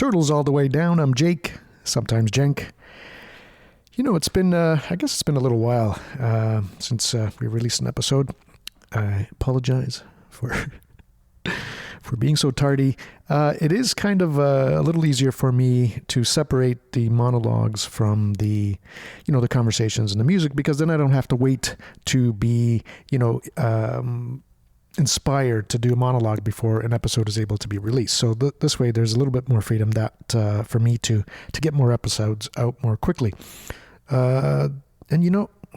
Turtles all the way down. I'm Jake, sometimes Jenk. It's been, I guess it's been a little while since we released an episode. I apologize for being so tardy. It is kind of a little easier for me to separate the monologues from the conversations and the music, because then I don't have to wait to be, inspired to do a monologue before an episode is able to be released. So this way, there's a little bit more freedom that for me to get more episodes out more quickly. And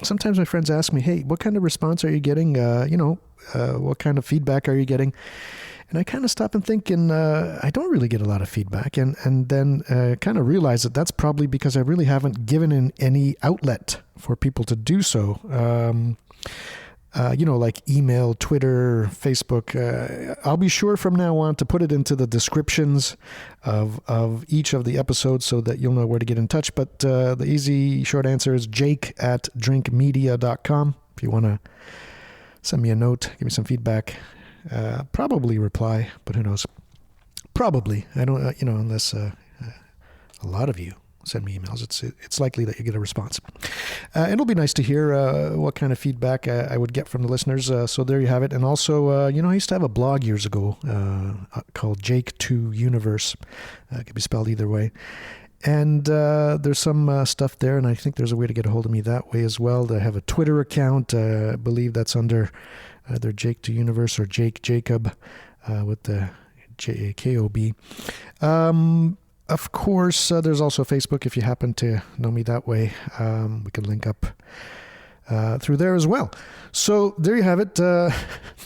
sometimes my friends ask me, "Hey, what kind of response are you getting? What kind of feedback are you getting?" And I kind of stop and think, and I don't really get a lot of feedback, and then kind of realize that that's probably because I really haven't given in any outlet for people to do so. Like email, Twitter, Facebook. I'll be sure from now on to put it into the descriptions of each of the episodes so that you'll know where to get in touch. But the easy short answer is jake@drinkmedia.com. If you want to send me a note, give me some feedback, probably reply, but who knows? Probably. I don't, unless a lot of you send me emails, it's likely that you get a response. It'll be nice to hear what kind of feedback I would get from the listeners. So there you have it. And also, I used to have a blog years ago called Jake2 Universe. It could be spelled either way. And there's some stuff there, and I think there's a way to get a hold of me that way as well. I have a Twitter account. I believe that's under either Jake2 Universe or Jake Jacob with the JAKOB. Of course, there's also Facebook if you happen to know me that way. We can link up through there as well. So there you have it.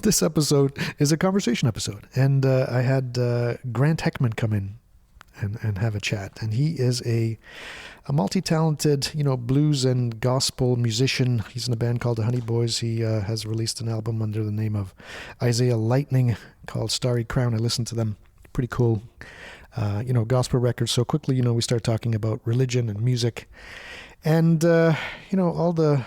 This episode is a conversation episode. And I had Grant Heckman come in and have a chat. And he is a multi-talented, blues and gospel musician. He's in a band called the Honeyboys. He has released an album under the name of Isaiah Lightning called Starry Crown. I listened to them. Pretty cool. Gospel records. So quickly, we start talking about religion and music and, all the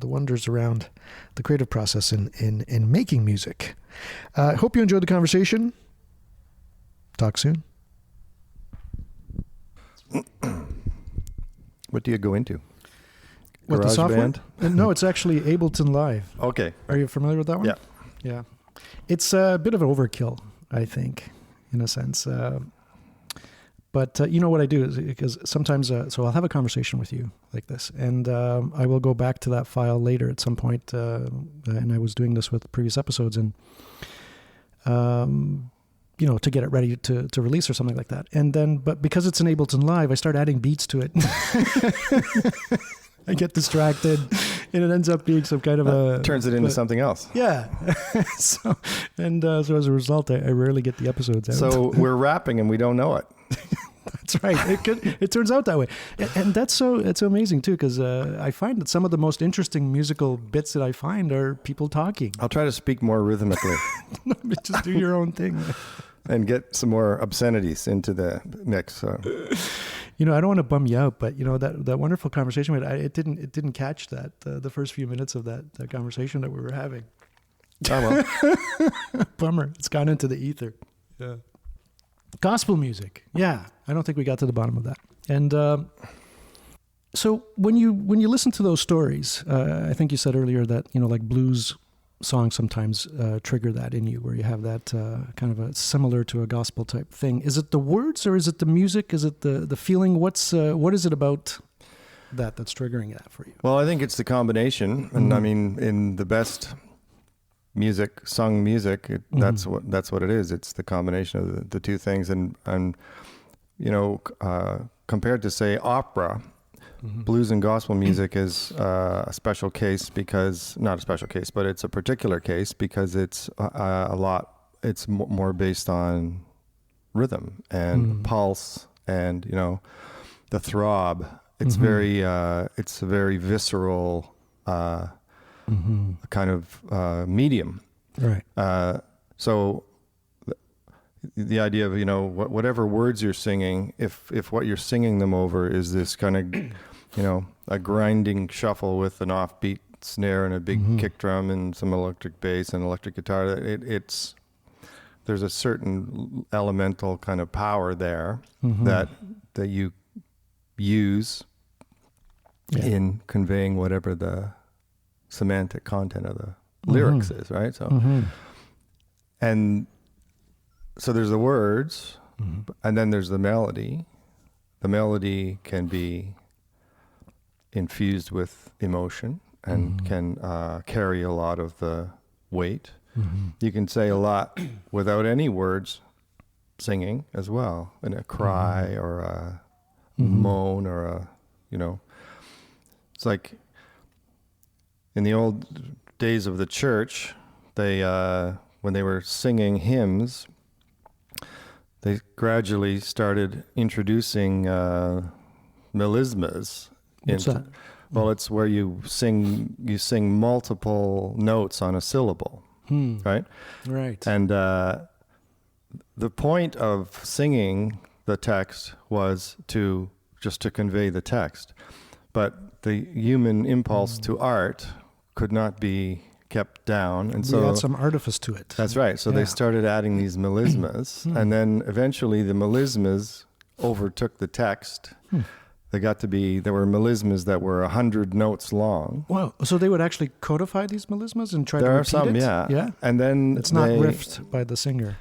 wonders around the creative process in making music. I hope you enjoyed the conversation. Talk soon. What do you go into? What, the software? Band? No, it's actually Ableton Live. Okay. Are you familiar with that one? Yeah. Yeah. It's a bit of an overkill, I think, in a sense. But you know what I do is because sometimes, so I'll have a conversation with you like this, and I will go back to that file later at some point. And I was doing this with previous episodes, and to get it ready to release or something like that. And then, but because it's in Ableton Live, I start adding beats to it. I get distracted, and it ends up being some kind of turns it into something else. Yeah. So as a result, I rarely get the episodes out. So we're rapping and we don't know it. That's right. It turns out that way. And it's so amazing too, because I find that some of the most interesting musical bits that I find are people talking. I'll try to speak more rhythmically. Just do your own thing. And get some more obscenities into the mix. So. I don't want to bum you out, but that wonderful conversation, it didn't catch that the first few minutes of that conversation that we were having. Oh well. Bummer. It's gone into the ether. Yeah. Gospel music. Yeah. I don't think we got to the bottom of that. And so when you listen to those stories, I think you said earlier that, like blues songs sometimes trigger that in you, where you have that kind of a similar to a gospel type thing. Is it the words or is it the music? Is it the feeling? What is it about that's triggering that for you? Well, I think it's the combination. And I mean, in the best music, sung music, that's what it is. It's the combination of the two things. And compared to, say, opera, blues and gospel music is a special case because, not a special case, but it's a particular case because it's it's more based on rhythm and pulse and, the throb. It's it's a very visceral kind of medium. Right. So the idea of, whatever words you're singing, if what you're singing them over is this kind of, a grinding shuffle with an offbeat snare and a big kick drum and some electric bass and electric guitar, it's there's a certain elemental kind of power there Mm-hmm. that you use in conveying whatever the semantic content of the lyrics is, right? So, and so there's the words, and then there's the melody. The melody can be infused with emotion and can carry a lot of the weight. You can say a lot without any words singing as well, in a cry or a moan or a, it's like in the old days of the church, they when they were singing hymns, they gradually started introducing melismas. What's that? Well, it's where you sing multiple notes on a syllable, right? Right. And the point of singing the text was to convey the text, but the human impulse to art could not be kept down, and so we add some artifice to it. That's right. So they started adding these melismas, and then eventually the melismas overtook the text. There were melismas that were 100 notes long. Wow. So they would actually codify these melismas and try to There are repeat some, it? yeah. Yeah. And then It's not riffed by the singer.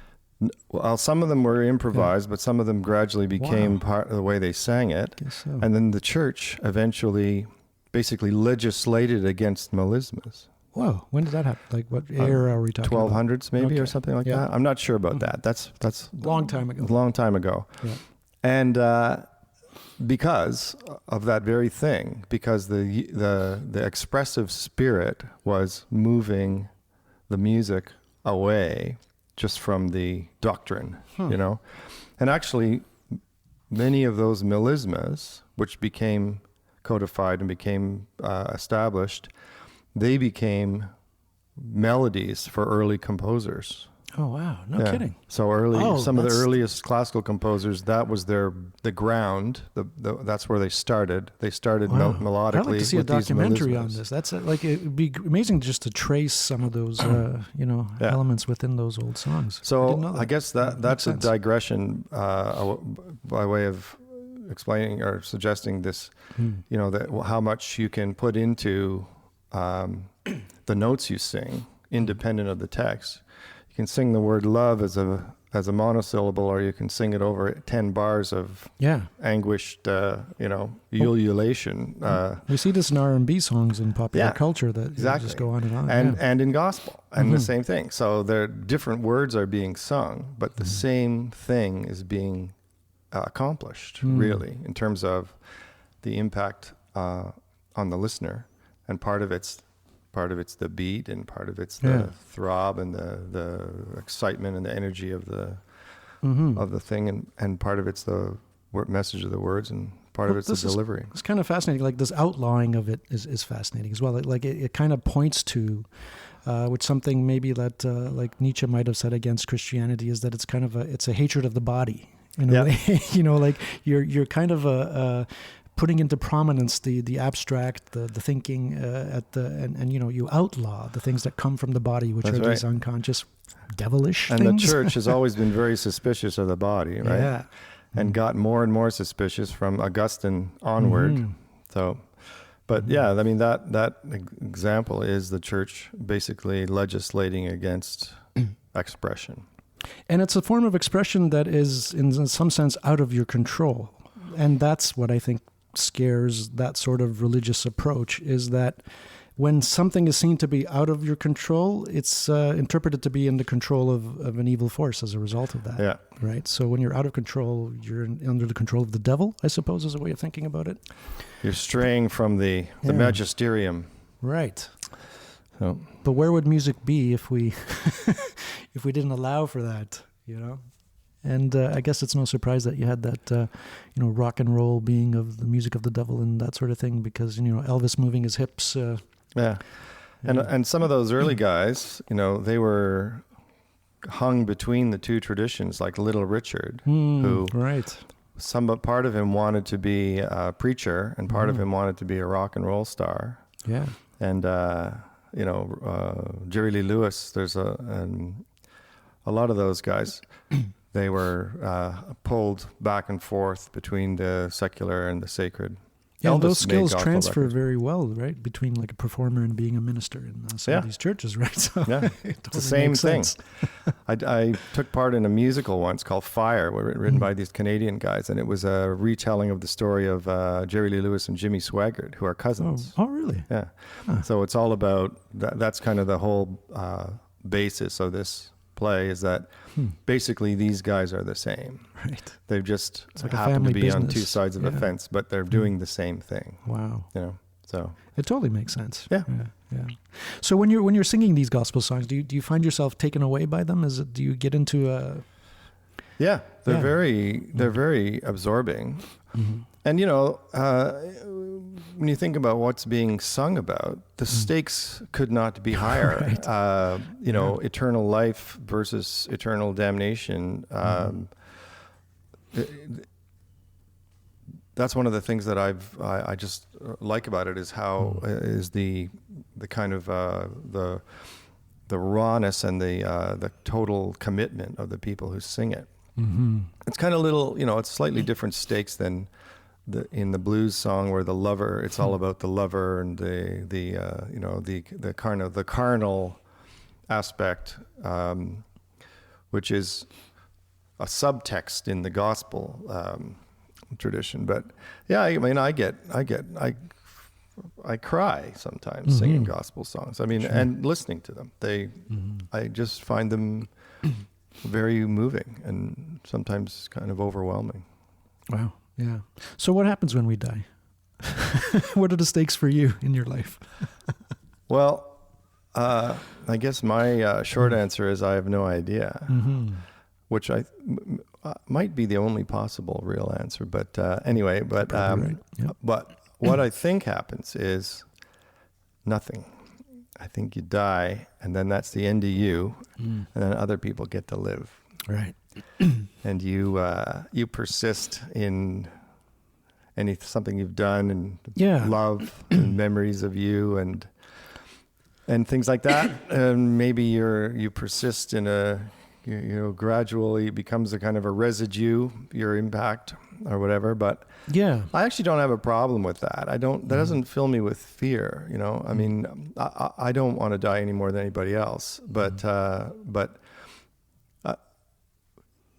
Well, some of them were improvised, but some of them gradually became part of the way they sang it. Guess so. And then the church eventually basically legislated against melismas. Whoa. When did that happen? Like what era are we talking 1200s maybe, or Okay. something like Yeah. that. I'm not sure about that. That's Long time ago. a long time ago. Yeah. And because of that very thing, because the expressive spirit was moving the music away just from the doctrine, and actually many of those melismas, which became codified and became established, they became melodies for early composers. Oh, wow. No kidding. So some of the earliest classical composers, that was the ground. That's where they started. They started melodically. I'd like to see a with these documentary on melismas. this. That's it'd be amazing just to trace some of those, elements within those old songs. So I guess that's a sense. digression by way of explaining or suggesting this, that how much you can put into the notes you sing, independent of the text. You can sing the word love as a monosyllable, or you can sing it over 10 bars of anguished, ululation. We see this in R&B songs in popular culture that just go on and on. And in gospel, and the same thing. So different words are being sung, but the same thing is being accomplished, really, in terms of the impact on the listener. And part of it's the beat, and part of it's the throb and the excitement and the energy of the thing, and part of it's the message of the words, and part of it's the delivery. It's kind of fascinating. Like this outlawing of it is fascinating as well. Like it kind of points to, which something maybe that like Nietzsche might have said against Christianity, is that it's kind of it's a hatred of the body. In a way. Like you're kind of putting into prominence the abstract, the thinking and you outlaw the things that come from the body, which are these unconscious, devilish and things. The church has always been very suspicious of the body, right? Yeah. And got more and more suspicious from Augustine onward. So, but I mean that example is the church basically legislating against expression. And it's a form of expression that is, in some sense, out of your control. And that's what I think scares that sort of religious approach, is that when something is seen to be out of your control, it's interpreted to be in the control of an evil force as a result of that. Yeah. Right? So when you're out of control, you're under the control of the devil, I suppose, is a way of thinking about it. You're straying from the magisterium. Right. So. But where would music be if we if we didn't allow for that, And I guess it's no surprise that you had that, rock and roll being of the music of the devil and that sort of thing, because, Elvis moving his hips. And some of those early guys, they were hung between the two traditions, like Little Richard, who part of him wanted to be a preacher, and part of him wanted to be a rock and roll star. Yeah. And, Jerry Lee Lewis, there's a lot of those guys, they were pulled back and forth between the secular and the sacred. Yeah, Elvis those skills made gospel transfer records. very well, right? Between like a performer and being a minister in some of these churches, right? So Yeah, it it's the totally same makes thing. sense. I took part in a musical once called Fire, written by these Canadian guys, and it was a retelling of the story of Jerry Lee Lewis and Jimmy Swaggart, who are cousins. Oh, really? Yeah. Huh. So it's all about that's kind of the whole basis of this play, is that basically these guys are the same. Right. They've just It's like a happen to family be on two business. sides of a Yeah. fence, but they're doing the same thing. Wow. You know. So It totally makes sense. Yeah. Yeah. So when you're singing these gospel songs, do you find yourself taken away by them? Do you get into a yeah, they're Yeah. very absorbing. Mm-hmm. And you know, when you think about what's being sung about, the stakes could not be higher. Right. You know, eternal life versus eternal damnation. That's one of the things that I just like about it, is how is the kind of the rawness and the total commitment of the people who sing it. Mm-hmm. It's kind of little, you know, it's slightly different stakes than in the blues song, where the lover, it's all about the lover and the you know, the carnal aspect, which is a subtext in the gospel tradition. But yeah, I mean, I cry sometimes singing gospel songs. I mean, and listening to them, I just find them very moving and sometimes kind of overwhelming. Wow. Yeah. So what happens when we die? What are the stakes for you in your life? Well, I guess my short answer is I have no idea, which might be the only possible real answer. But anyway, but Right. Yep. but what I think happens is nothing. I think you die, and then that's the end of you, and then other people get to live. Right. And you persist in something you've done, and love and memories of you and things like that. And maybe you persist in gradually becomes a kind of a residue, your impact or whatever. But Yeah. I actually don't have a problem with that. That doesn't fill me with fear. You know, I mean, I don't want to die any more than anybody else, but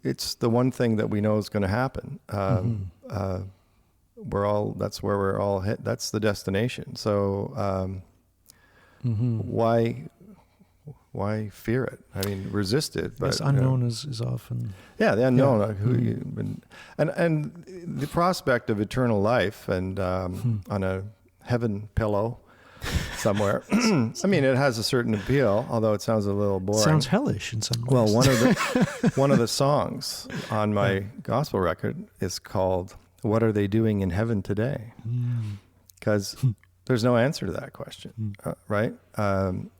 it's the one thing that we know is going to happen. That's where we're all hit. That's the destination. So, why fear it? I mean, resist it. But This unknown is often. yeah, the unknown. Like and the prospect of eternal life and on a heaven pillow somewhere. I mean, it has a certain appeal, although it sounds a little boring. Sounds hellish in some ways. Well, one of the songs on my gospel record is called "What Are They Doing in Heaven Today?" Because there's no answer to that question, right?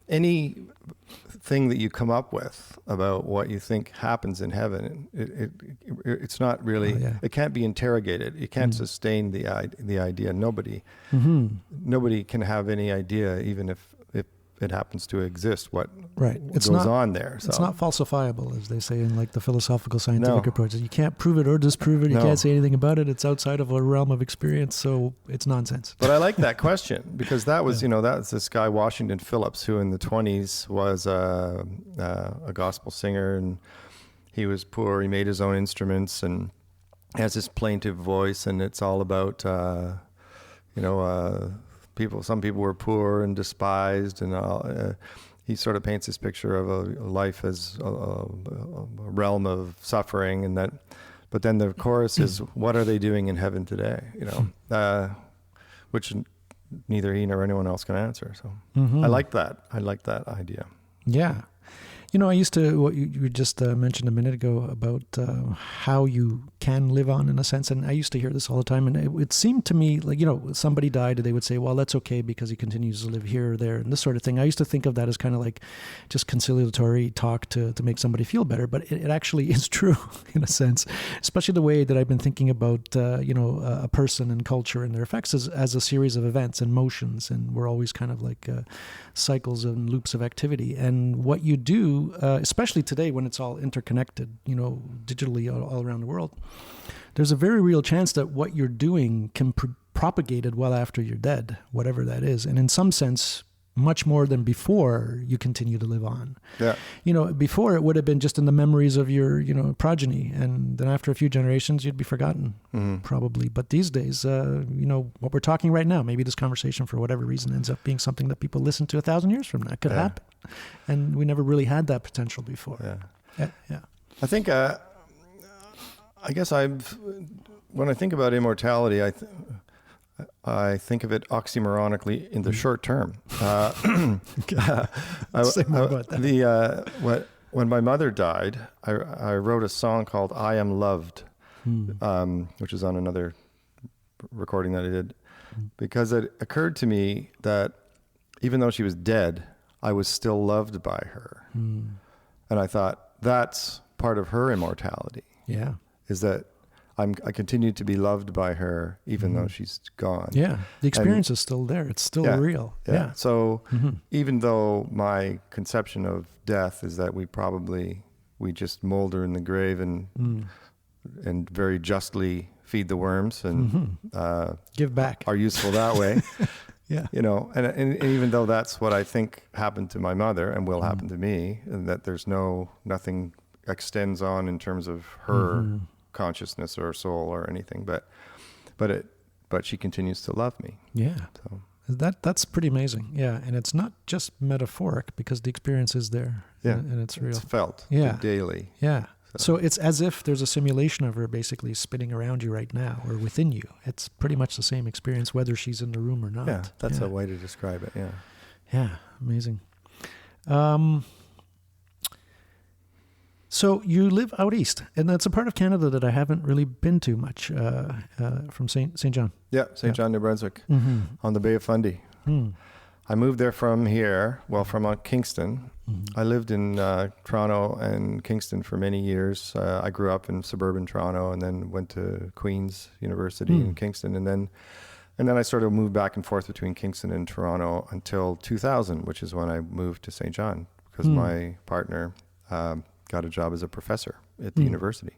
Anything that you come up with about what you think happens in heaven, it's not really. It can't be interrogated. You can't sustain the idea. Nobody can have any idea, even if it happens to exist. What goes on there? So. It's not falsifiable, as they say in like the philosophical scientific approach. You can't prove it or disprove it. You can't say anything about it. It's outside of a realm of experience, so it's nonsense. But I like that question, because that was that was this guy Washington Phillips, who in the 1920s was a gospel singer, and he was poor. He made his own instruments and has this plaintive voice, and it's all about people. Some people were poor and despised, and he sort of paints this picture of a life as a realm of suffering, and that. But then the chorus is, "What are they doing in heaven today?" Which neither he nor anyone else can answer. So I like that. I like that idea. Yeah. I used to, what you just mentioned a minute ago about how you can live on in a sense. And I used to hear this all the time, and it seemed to me like, somebody died and they would say, well, that's okay because he continues to live here or there and this sort of thing. I used to think of that as kind of like just conciliatory talk to make somebody feel better, but it actually is true in a sense, especially the way that I've been thinking about, a person and culture and their effects as a series of events and motions. And we're always kind of like cycles and loops of activity. And what you do, especially today when it's all interconnected, digitally all around the world, there's a very real chance that what you're doing can propagate it well after you're dead, whatever that is. And in some sense, much more than before you continue to live on. Yeah. Before it would have been just in the memories of your, progeny. And then after a few generations, you'd be forgotten, probably. But these days, what we're talking right now, maybe this conversation for whatever reason ends up being something that people listen to 1,000 years from now. It could happen. And we never really had that potential before. Yeah. I think, I guess when I think about immortality, I think of it oxymoronically in the short term. Say more about that. When my mother died, I wrote a song called "I Am Loved," which is on another recording that I did, because it occurred to me that even though she was dead, I was still loved by her, and I thought that's part of her immortality. Yeah, is that I continue to be loved by her even though she's gone. Yeah, the experience is still there. It's still real. Yeah. So even though my conception of death is that we just molder in the grave and very justly feed the worms and give back, are useful that way. Yeah. And even though that's what I think happened to my mother and will happen to me, and that there's nothing extends on in terms of her consciousness or soul or anything, but she continues to love me. Yeah. So that's pretty amazing. Yeah. And it's not just metaphoric because the experience is there. Yeah. And it's real. It's felt daily. Yeah. So it's as if there's a simulation of her basically spinning around you right now or within you. It's pretty much the same experience whether she's in the room or not. Yeah. That's a way to describe it. Yeah. Yeah. Amazing. So you live out east, and that's a part of Canada that I haven't really been to much, from St. John. Yeah, St. John, New Brunswick, on the Bay of Fundy. I moved there from Kingston. I lived in Toronto and Kingston for many years. I grew up in suburban Toronto and then went to Queen's University in Kingston, and then I sort of moved back and forth between Kingston and Toronto until 2000, which is when I moved to St. John because my partner got a job as a professor at the university.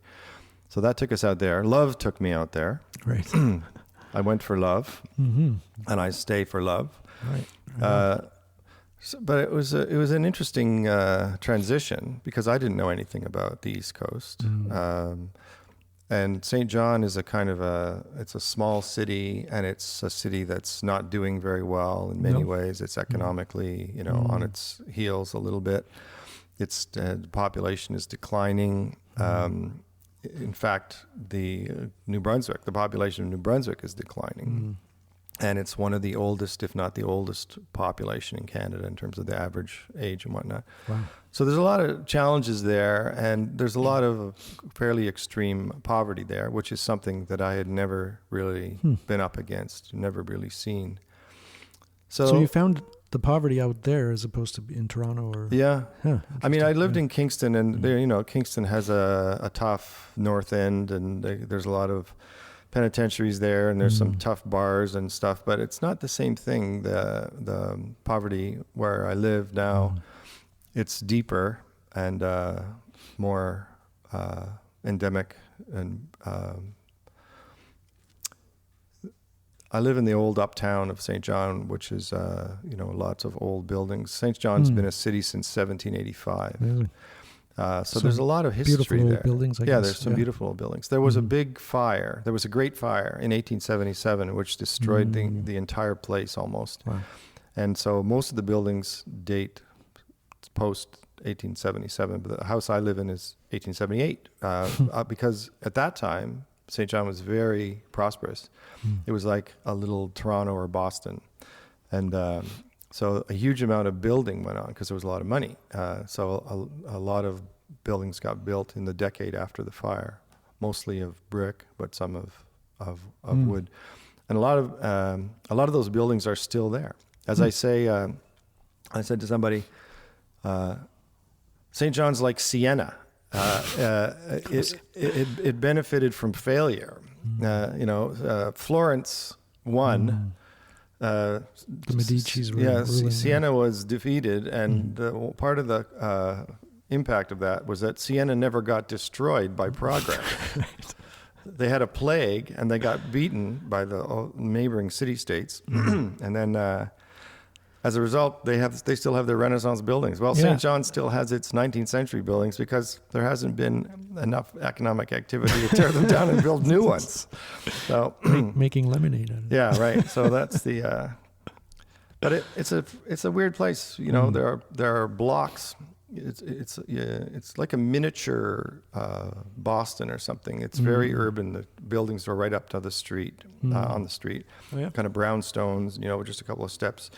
So that took us out there. Love took me out there. Right. I went for love, and I stay for love. Right. But it was an interesting transition because I didn't know anything about the East Coast. And St. John is it's a small city, and it's a city that's not doing very well in many ways. It's economically, on its heels a little bit. Its the population is declining. In fact, the population of New Brunswick is declining. And it's one of the oldest, if not the oldest population in Canada in terms of the average age and whatnot. Wow. So there's a lot of challenges there, and there's a lot of fairly extreme poverty there, which is something that I had never really been up against, never really seen. So you found the poverty out there as opposed to in Toronto or... Yeah. I mean, I lived in Kingston, and there, Kingston has a tough north end, and there's a lot of penitentiaries there, and there's some tough bars and stuff, but it's not the same thing. The poverty where I live now, it's deeper and more endemic. And I live in the old uptown of St. John, which is lots of old buildings. St. John's been a city since 1785. Really? So there's a lot of history beautiful there. Old buildings, I guess. There's some beautiful old buildings. There was a big fire. There was a great fire in 1877, which destroyed the entire place almost. Wow. And so most of the buildings date post 1877, but the house I live in is 1878, because at that time, St. John was very prosperous. It was like a little Toronto or Boston. And so a huge amount of building went on because there was a lot of money. So a lot of buildings got built in the decade after the fire. mostly of brick, but some of wood. And a lot of those buildings are still there. As I say, I said to somebody, St. John's like Siena. It benefited from failure. Florence won. The Medicis were ruling. Siena was defeated, and part of the impact of that was that Siena never got destroyed by progress. Right. They had a plague, and they got beaten by the neighboring city-states, and then as a result, they still have their Renaissance buildings. Well, St. John still has its 19th century buildings because there hasn't been enough economic activity to tear them down and build new ones. So making lemonade out of it. Yeah, right. So that's the. But it's a weird place. There are blocks. It's like a miniature Boston or something. It's very urban. The buildings are right up to the street, on the street. Oh, yeah. Kind of brownstones, with just a couple of steps.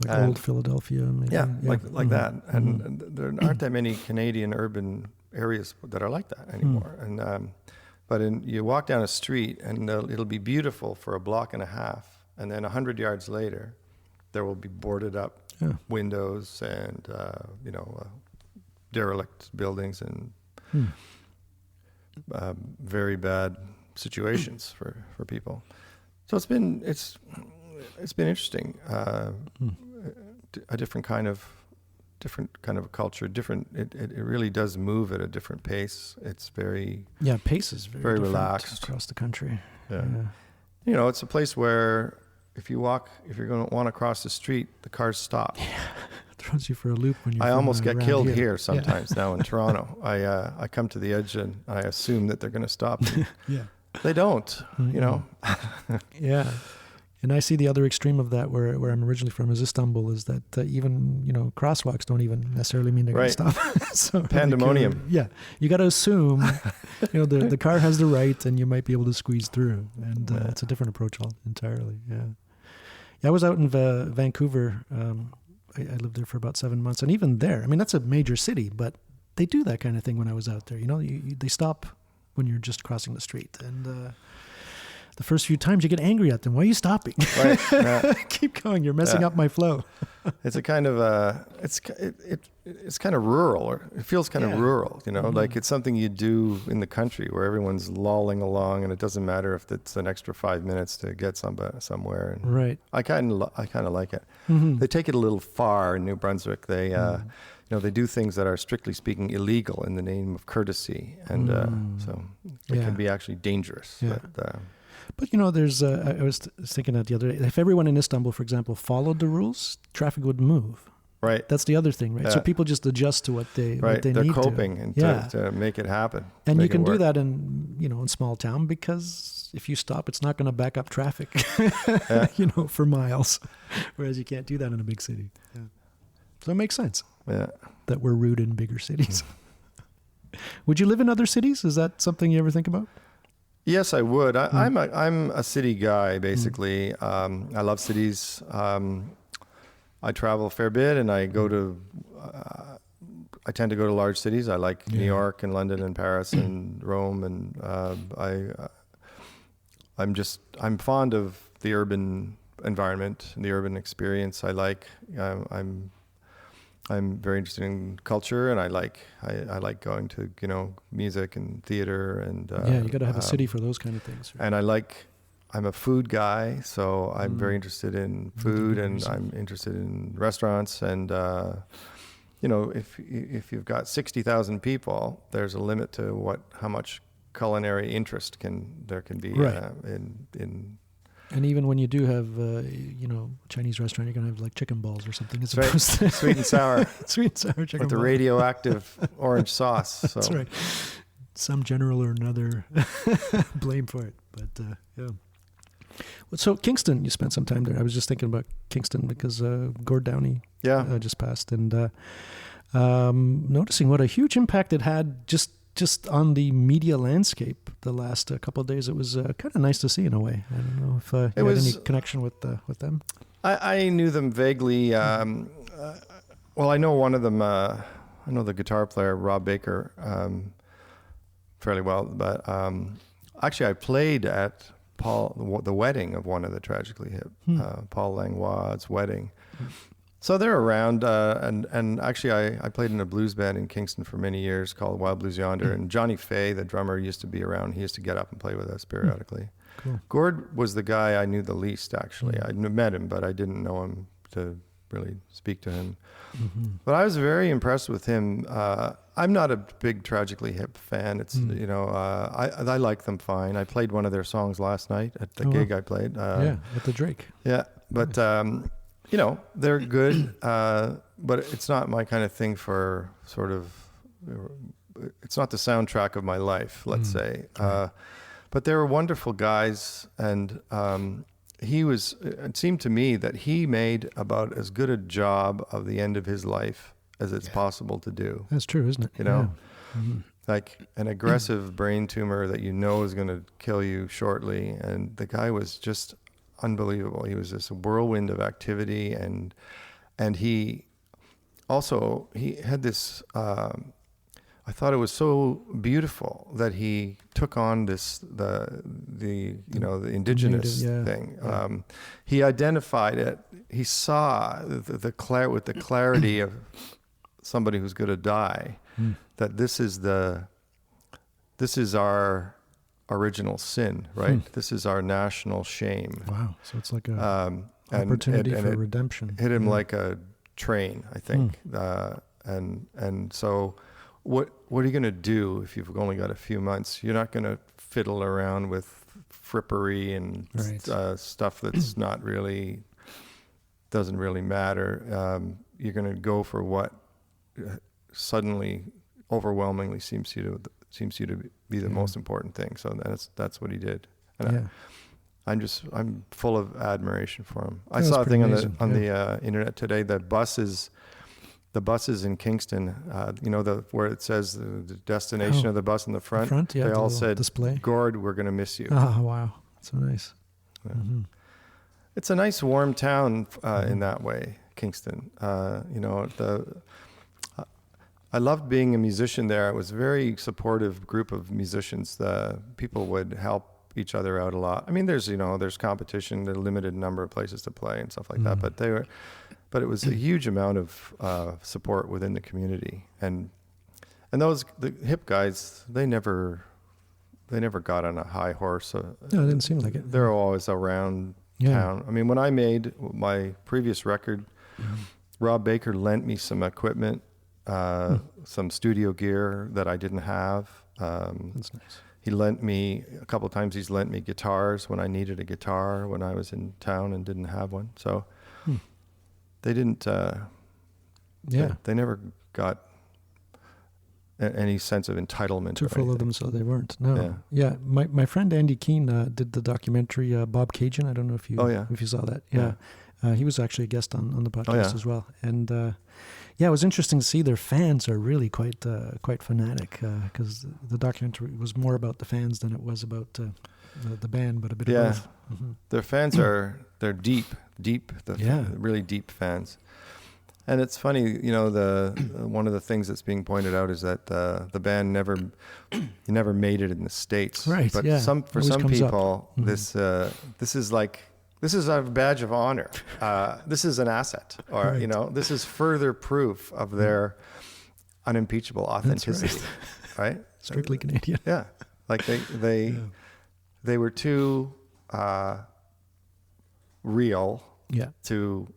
Like old Philadelphia, maybe. Yeah, like that. And there aren't that many Canadian urban areas that are like that anymore. And but you walk down a street, and it'll be beautiful for a block and a half, and then 100 yards later, there will be boarded up windows and derelict buildings and very bad situations for people. So it's been interesting. A different kind of culture. It really does move at a different pace. It's very pace is very different relaxed across the country. Yeah. It's a place where if you're going to want to cross the street, the cars stop. Yeah, throws you for a loop when you're. I almost get killed here sometimes now in Toronto. I come to the edge and I assume that they're going to stop me. Yeah, they don't. Yeah. And I see the other extreme of that, where I'm originally from, is Istanbul. Is that even crosswalks don't even necessarily mean they're going to stop. So pandemonium. You got to assume the car has the right, and you might be able to squeeze through. And it's a different approach entirely. Yeah. I was out in Vancouver. I lived there for about 7 months, and even there, I mean, that's a major city, but they do that kind of thing when I was out there. They stop when you're just crossing the street, and. The first few times you get angry at them. Why are you stopping? Right. Keep going. You're messing up my flow. It's a kind of it's kind of rural, or it feels kind of rural. Like it's something you do in the country where everyone's lolling along, and it doesn't matter if it's an extra 5 minutes to get somewhere. And right. I kind of like it. Mm-hmm. They take it a little far in New Brunswick. They they do things that are strictly speaking illegal in the name of courtesy, and so it can be actually dangerous. Yeah. But there's, I was thinking that the other day, if everyone in Istanbul, for example, followed the rules, traffic would move. Right. That's the other thing, right? So people just adjust to what they need to. They're coping and to make it happen. And you can do that in small town, because if you stop, it's not going to back up traffic, for miles. Whereas you can't do that in a big city. Yeah. So it makes sense that we're rude in bigger cities. Would you live in other cities? Is that something you ever think about? Yes, I would. I'm a city guy, basically. I love cities. I travel a fair bit, and I go to. I tend to go to large cities. I like New York and London and Paris and Rome, and I'm fond of the urban environment and the urban experience. I like. I'm very interested in culture, and I like going to music and theater and you got to have a city for those kind of things. Right? And I'm a food guy, so I'm very interested in food, and I'm interested in restaurants. And if you've got 60,000 people, there's a limit to how much culinary interest there can be in. And even when you do have, Chinese restaurant, you're going to have like chicken balls or something. As opposed to sweet and sour. Sweet and sour chicken with the ball. radioactive orange sauce. So. That's right. Some general or another blame for it. But, Well, so Kingston, you spent some time there. I was just thinking about Kingston because Gord Downey just passed. And noticing what a huge impact it had just on the media landscape the last couple of days. It was kind of nice to see in a way. I don't know if you had any connection with them. I knew them vaguely. Well, I know one of them. I know the guitar player, Rob Baker, fairly well. But actually, I played at the wedding of one of the Tragically Hip, Paul Langlois' wedding. So they're around, and actually I played in a blues band in Kingston for many years called Wild Blues Yonder, and Johnny Fay, the drummer, used to be around. He used to get up and play with us periodically. Cool. Gord was the guy I knew the least, actually. I met him, but I didn't know him to really speak to him. But I was very impressed with him. I'm not a big Tragically Hip fan. It's I like them fine. I played one of their songs last night at the gig I played. At the Drake. Yeah, but they're good, but it's not my kind of thing for sort of. It's not the soundtrack of my life, let's say. But they were wonderful guys, and it seemed to me that he made about as good a job of the end of his life as it's possible to do. That's true, isn't it? You know, like an aggressive brain tumor that you know is going to kill you shortly. And the guy was just unbelievable. He was this whirlwind of activity, and he had this. I thought it was so beautiful that he took on the indigenous thing. He identified it. He saw the clarity of somebody who's going to die. That this is our original sin, right? This is our national shame. Wow! So it's like a opportunity for redemption. Hit him like a train, I think. And so. What are you going to do if you've only got a few months? You're not going to fiddle around with frippery and stuff that's not really doesn't really matter. You're going to go for what suddenly, overwhelmingly seems you to be the most important thing. So that's what he did. And I'm full of admiration for him. I saw a thing on the internet today. The buses in Kingston, where it says the destination of the bus in the front. They all said, display. "Gord, we're going to miss you." Oh, wow. So nice. Yeah. It's a nice, warm town in that way, Kingston. I loved being a musician there. It was a very supportive group of musicians. The people would help each other out a lot. I mean, there's competition, there's a limited number of places to play and stuff like that, but it was a huge amount of support within the community, and the hip guys, they never got on a high horse. No, it didn't seem like it. They're always around town. I mean, when I made my previous record, Rob Baker lent me some equipment, some studio gear that I didn't have. That's nice. He lent me a couple of times. He's lent me guitars when I needed a guitar when I was in town and didn't have one. So. They didn't. They never got any sense of entitlement. Too full of them, so they weren't. No. Yeah. My friend Andy Keene did the documentary Bob Cajun. I don't know if you if you saw that. Yeah. He was actually a guest on the podcast as well. And it was interesting to see their fans are really quite fanatic, because the documentary was more about the fans than it was about the band, but a bit of both. Their fans they're deep, really deep fans. And it's funny, one of the things that's being pointed out is that the band never made it in the States. Right. But for some people, this is a badge of honor. This is an asset, or this is further proof of their unimpeachable authenticity. Right. Strictly Canadian. Yeah. Like they were too real to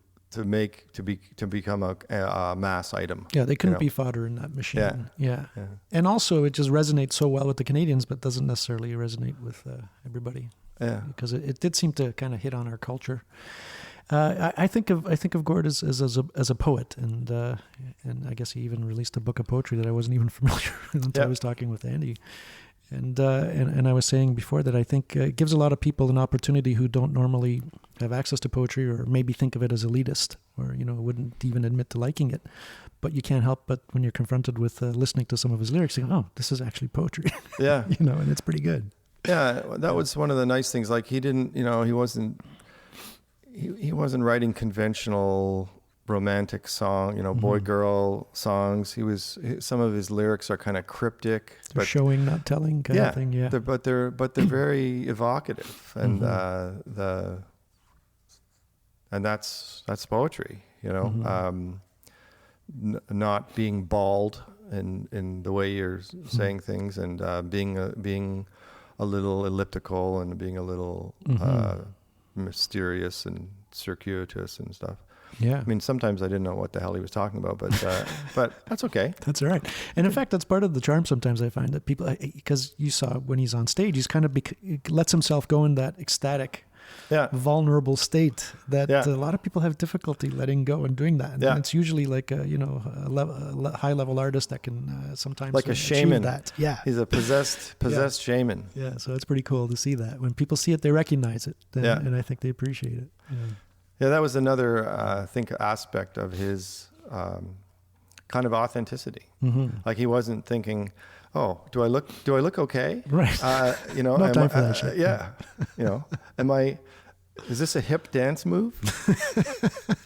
become a mass item. Yeah, they couldn't be fodder in that machine. Yeah. And also, it just resonates so well with the Canadians, but doesn't necessarily resonate with everybody. Yeah, because it did seem to kind of hit on our culture. I think of Gord as a poet, and I guess he even released a book of poetry that I wasn't even familiar with until I was talking with Andy. And I was saying before that I think it gives a lot of people an opportunity who don't normally have access to poetry, or maybe think of it as elitist, or wouldn't even admit to liking it. But you can't help but when you're confronted with listening to some of his lyrics, think, oh, this is actually poetry. Yeah, and it's pretty good. Yeah, that was one of the nice things. Like he didn't, he wasn't writing conventional romantic song, boy girl songs. Some of his lyrics are kind of cryptic, but showing, not telling kind of thing. Yeah. They're very evocative, and and that's poetry, not being bald in the way you're saying things, and being a little elliptical, and being a little mysterious and circuitous and stuff. Yeah. I mean, sometimes I didn't know what the hell he was talking about, but that's okay. That's all right. And in fact, that's part of the charm sometimes I find, that people, because you saw when he's on stage, he's kind of lets himself go in that ecstatic, vulnerable state that a lot of people have difficulty letting go and doing that. And it's usually like a high level artist that can sometimes like a shaman. That. Yeah. He's a possessed shaman. Yeah. So it's pretty cool to see that. When people see it, they recognize it. And I think they appreciate it. Yeah, that was another, I think, aspect of his kind of authenticity. Like he wasn't thinking, "Oh, do I look okay?" Right. No time for that shit. Yeah. Is this a hip dance move?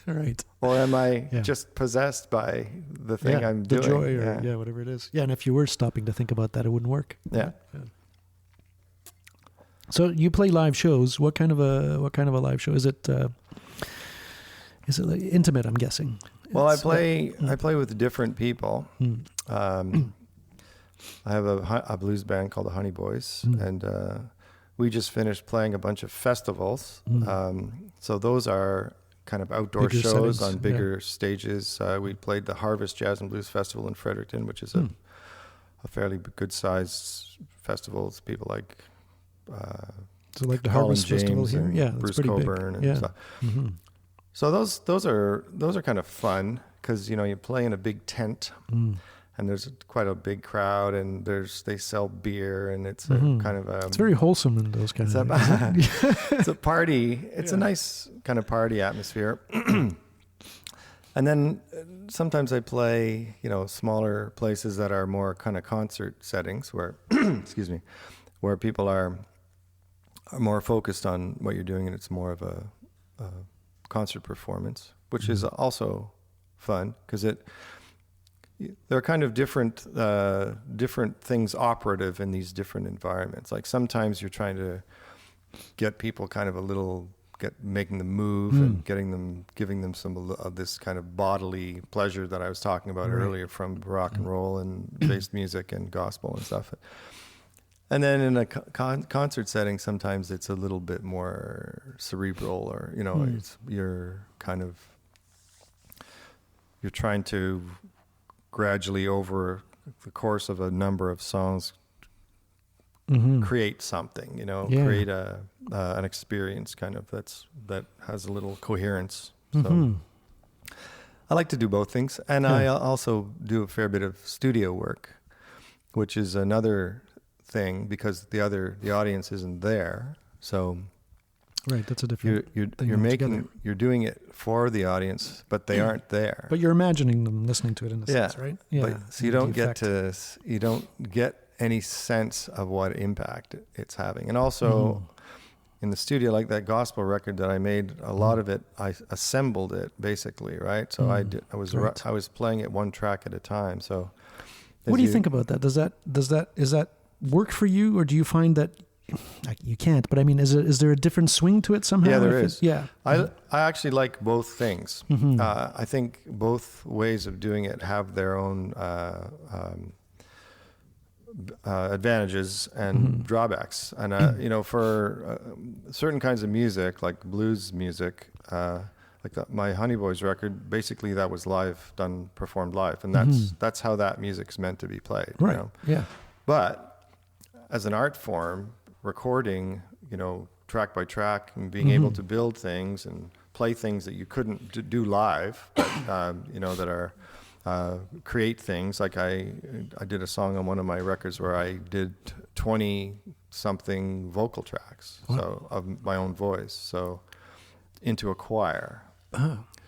Right. Or am I just possessed by the thing I'm doing? The joy, or whatever it is. Yeah, and if you were stopping to think about that, it wouldn't work. Yeah. So you play live shows. What kind of a live show is it? Is it like intimate? I'm guessing. Well, I play with different people. I have a blues band called the Honeyboys, and we just finished playing a bunch of festivals. So those are kind of outdoor bigger shows settings, on bigger stages. We played the Harvest Jazz and Blues Festival in Fredericton, which is a fairly good-sized festival. It's people like so like the Colin Harvest James Festival here, and Bruce Coburn, and stuff. So those are kind of fun, because you play in a big tent, and there's quite a big crowd, and they sell beer, and it's a kind of it's very wholesome in those kind of it's a party. It's a nice kind of party atmosphere. And then sometimes I play smaller places that are more kind of concert settings, where excuse me, where people are more focused on what you're doing, and it's more of a concert performance, which is also fun, because there are kind of different things operative in these different environments. Like sometimes you're trying to get people kind of making them move and giving them some of this kind of bodily pleasure that I was talking about earlier, from rock and roll and bass music and gospel and stuff. And then in a concert setting, sometimes it's a little bit more cerebral, or you're trying to gradually, over the course of a number of songs, create something, create an experience kind of that has a little coherence. So I like to do both things, and I also do a fair bit of studio work, which is another thing, because the audience isn't there. So right, that's a different you're doing it for the audience, but they aren't there. But you're imagining them listening to it in a sense, right? Yeah. So you don't get any sense of what impact it's having. And also in the studio, like that gospel record that I made, a lot of it, I assembled it basically, right? So I was playing it one track at a time. So what do you think about that? Is that work for you, or do you find that you can't? But I mean, is there a different swing to it somehow? Yeah, there is. I actually like both things. I think both ways of doing it have their own advantages and drawbacks. And for certain kinds of music, like blues music, like my Honeyboys record, basically that was performed live, and that's how that music's meant to be played. Right. Yeah. But as an art form, recording, track by track, and being able to build things and play things that you couldn't do live, but, that are create things. Like I did a song on one of my records where I did 20-something vocal tracks, so of my own voice, so into a choir.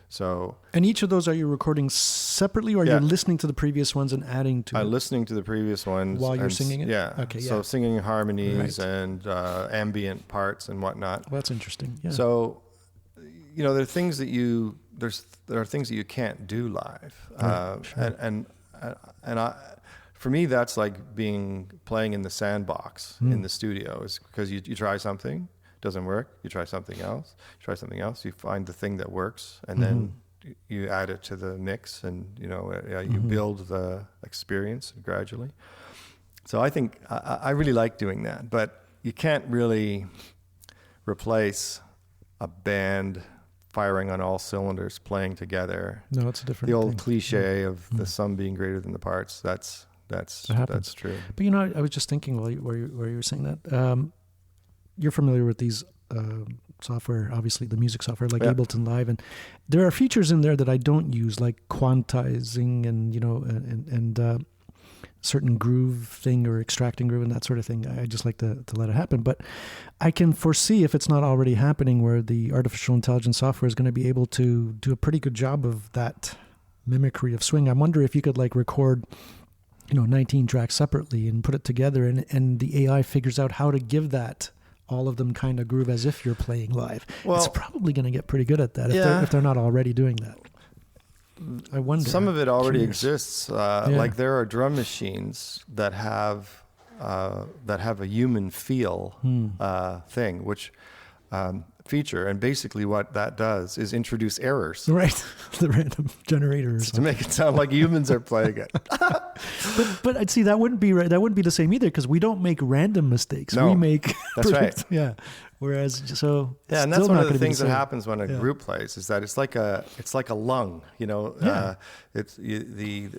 So, and each of those, are you recording separately, or are you listening to the previous ones and adding to it? I'm listening to the previous ones while you're singing it. Yeah. Okay. Yeah. So singing harmonies and ambient parts and whatnot. Well, that's interesting. Yeah. So, there are things that you there are things that you can't do live, Sure. and for me that's like playing in the sandbox in the studio, is because you try something, doesn't work, you try something else, you find the thing that works, and then you add it to the mix, and you build the experience gradually. So I think I really like doing that, but you can't really replace a band firing on all cylinders, playing together. No, it's a different the old thing. cliche of the sum being greater than the parts. That's true. But I was just thinking while you were saying that, you're familiar with these software, obviously the music software like Ableton Live, and there are features in there that I don't use, like quantizing and certain groove thing, or extracting groove and that sort of thing. I just like to let it happen. But I can foresee, if it's not already happening, where the artificial intelligence software is going to be able to do a pretty good job of that mimicry of swing. I wonder if you could like record 19 tracks separately and put it together, and the AI figures out how to give that all of them kind of groove as if you're playing live. Well, it's probably going to get pretty good at that if they're not already doing that. I wonder. Some of it already exists. Like there are drum machines that have a human feel thing, which feature, and basically what that does is introduce errors. Right, the random generators to make it sound like humans are playing it. but I'd see that wouldn't be right. That wouldn't be the same either, because we don't make random mistakes. No, we make that's right. Yeah. Whereas and that's one of the things that happens when a group plays, is that it's like a lung. It's the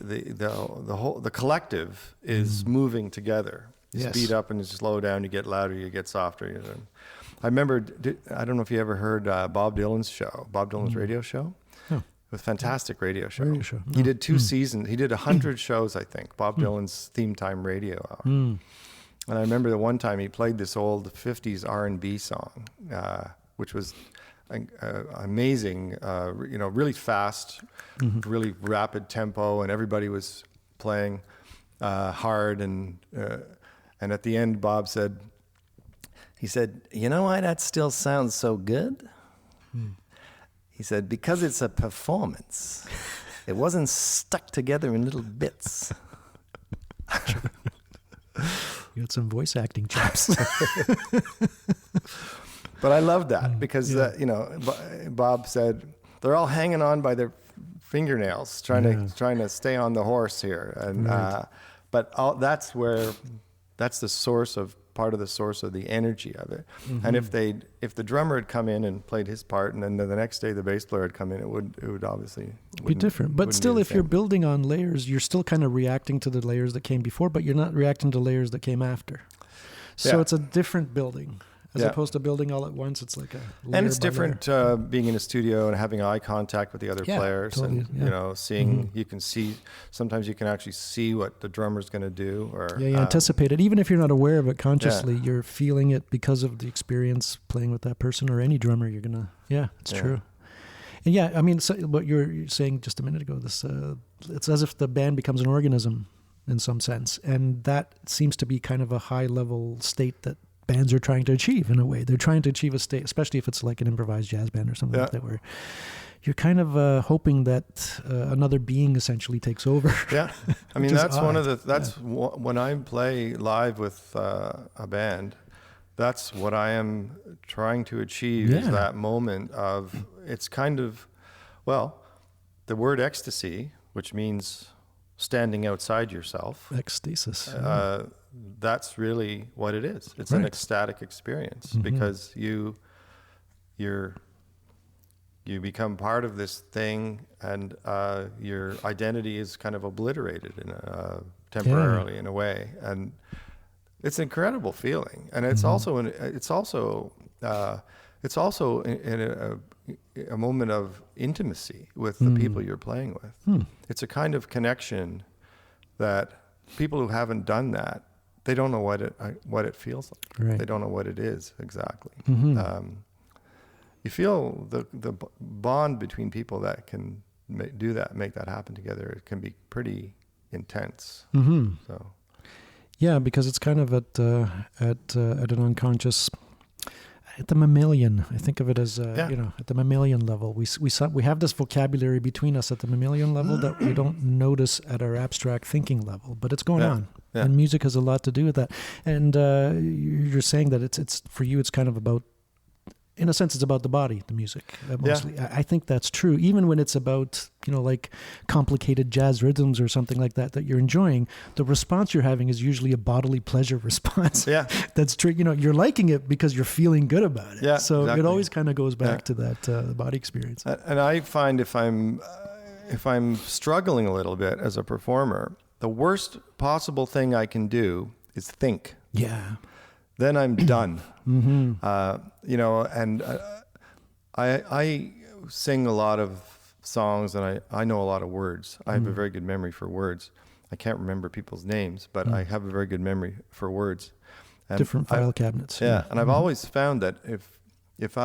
collective is moving together. You speed up and you slow down. You get louder. You get softer. I remember, I don't know if you ever heard Bob Dylan's radio show. Oh. It was a fantastic radio show. No. He did 2 seasons. He did 100 shows, I think, Bob Dylan's Theme Time Radio Hour. And I remember the one time he played this old 50s R&B song, which was amazing, really fast, really rapid tempo, and everybody was playing hard. And at the end, Bob said, he said, "You know why that still sounds so good?" He said, "Because it's a performance. It wasn't stuck together in little bits." You got some voice acting chops. But I love that because, Bob said, they're all hanging on by their fingernails, trying to stay on the horse here. And but that's part of the source of the energy of it. And if the drummer had come in and played his part, and then the next day the bass player had come in, it would obviously be different. But still, if you're building on layers, you're still kind of reacting to the layers that came before, but you're not reacting to layers that came after. So it's a different building. As opposed to building all at once, it's like a layer. And it's different being in a studio and having eye contact with the other players, totally, and seeing. You can see. Sometimes you can actually see what the drummer's going to do, or you anticipate it. Even if you're not aware of it consciously, you're feeling it because of the experience playing with that person or any drummer. You're gonna. Yeah, it's true. And I mean, so what you're saying just a minute ago, this it's as if the band becomes an organism in some sense, and that seems to be kind of a high level state that bands are trying to achieve. In a way, they're trying to achieve a state, especially if it's like an improvised jazz band or something like that, where you're kind of hoping that another being essentially takes over. I mean, that's one of the when I play live with a band, that's what I am trying to achieve, is that moment of, it's kind of, the word ecstasy, which means standing outside yourself. Ecstasis. That's really what it is. It's an ecstatic experience, because you become part of this thing, and your identity is kind of obliterated temporarily in a way, and it's an incredible feeling. And it's also in a moment of intimacy with the people you're playing with. It's a kind of connection that people who haven't done that, they don't know what it feels like. Right. They don't know what it is exactly. You feel the bond between people that can make that happen together. It can be pretty intense. So, yeah, because it's kind of at an unconscious. at the mammalian. I think of it as at the mammalian level. We have this vocabulary between us at the mammalian level that we don't notice at our abstract thinking level, but it's going on. Yeah. And music has a lot to do with that. And you're saying that it's for you, it's kind of about, in a sense, it's about the body, the music, mostly. Yeah. I think that's true. Even when it's about, like complicated jazz rhythms or something like that you're enjoying, the response you're having is usually a bodily pleasure response. Yeah. That's true. You're liking it because you're feeling good about it. Yeah, so exactly. It always kind of goes back to that body experience. And I find if I'm struggling a little bit as a performer, the worst possible thing I can do is think. Yeah. Then I'm done. Mm-hmm. And I sing a lot of songs, and I know a lot of words. I have a very good memory for words. I can't remember people's names, but I have a very good memory for words. And different file cabinets. Yeah, and I've always found that if